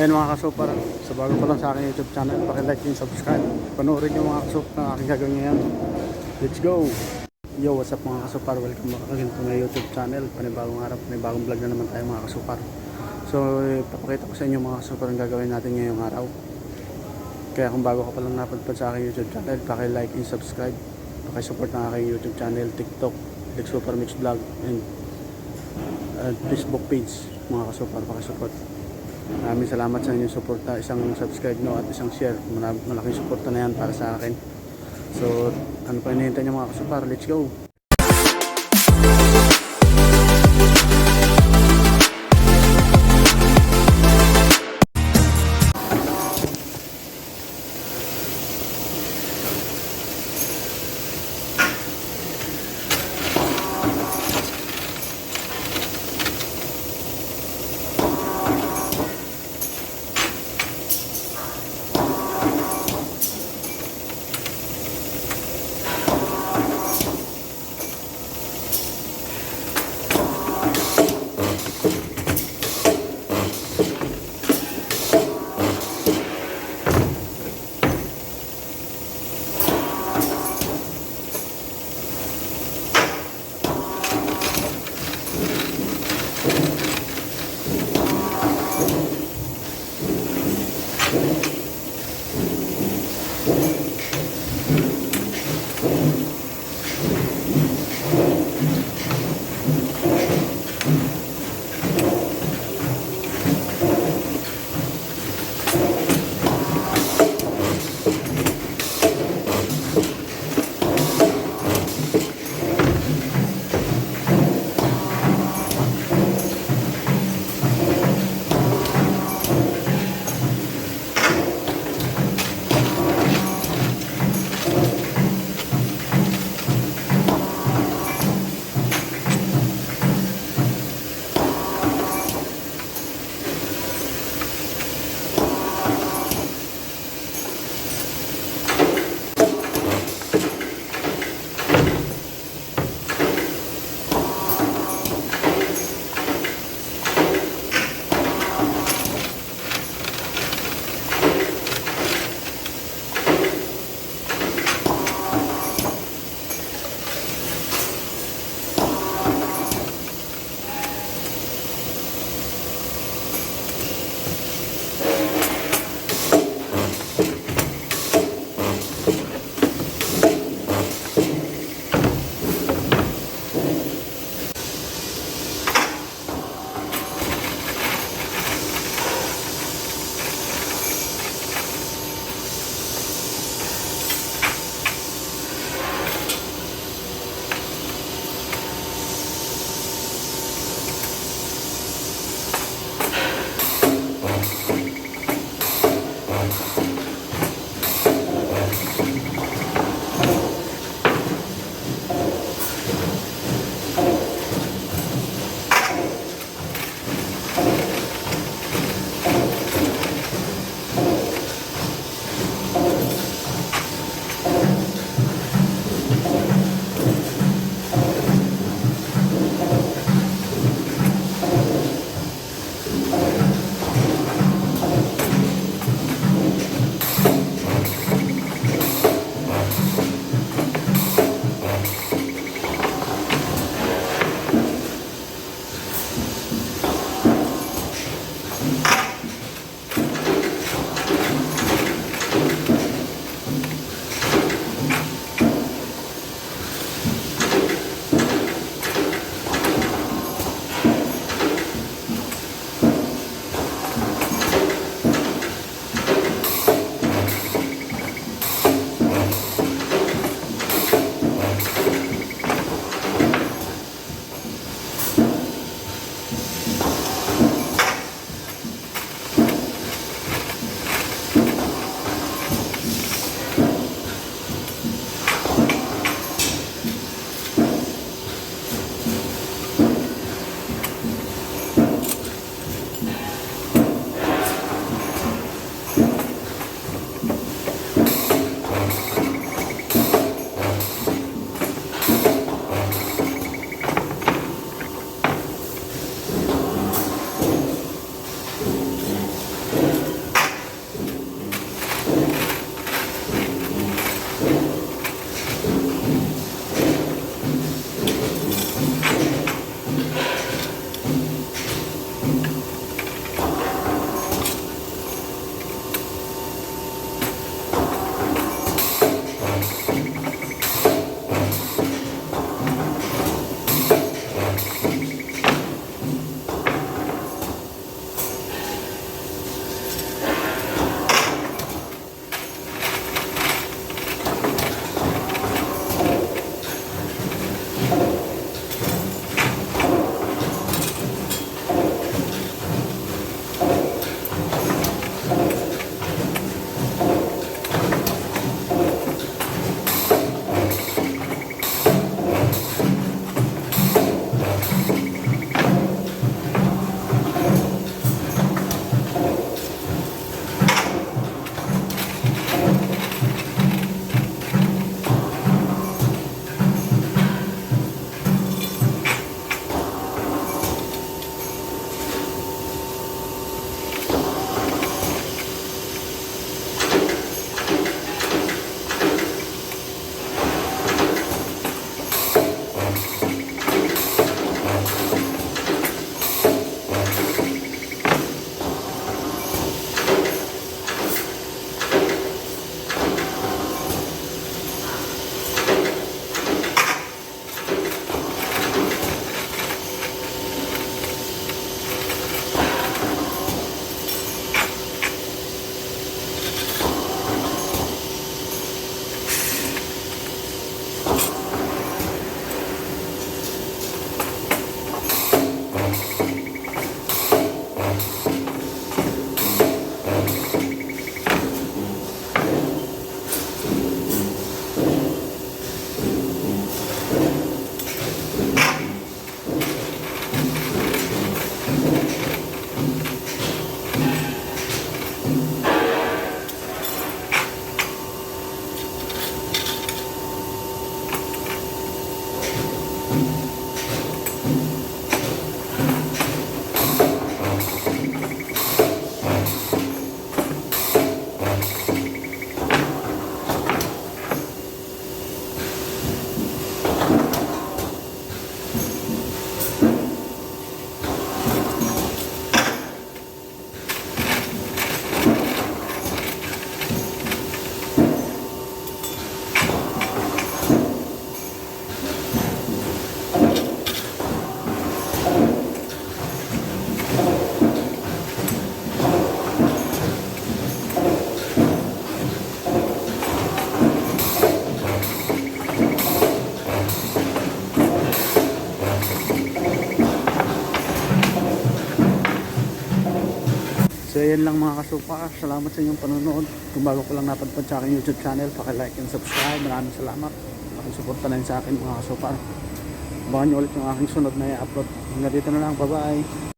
Ayun mga kasupar, sa bago pa lang sa aking YouTube channel, like and subscribe. Panoorin yung mga kasupar na aking gagawin ngayon. Let's go! Yo, what's up mga kasupar? Welcome back again to my YouTube channel. Panibagong araw, panibagong vlog na naman tayo mga kasupar. So, papakita ko sa inyo mga kasupar ang gagawin natin ngayong araw. Kaya kung bago ka pa lang napadpad sa aking YouTube channel, like and subscribe. Pakisupport ng aking YouTube channel, TikTok, Super Mix Vlog, and Facebook page mga kasupar, pakisupport. Maraming salamat sa inyong suporta, isang subscribe no at isang share. Malaking suporta na yan para sa akin. So ano pa hinihintay niyo mga kasupar, let's go. So yan lang mga kasupar, salamat sa inyong panonood. Kung bago ko lang napadpad sa aking YouTube channel, like and subscribe. Maraming salamat, pakisuporta na rin sa akin mga kasupar. Abangan nyo ulit yung aking sunod na i-upload. Hanggang dito na lang, bye bye.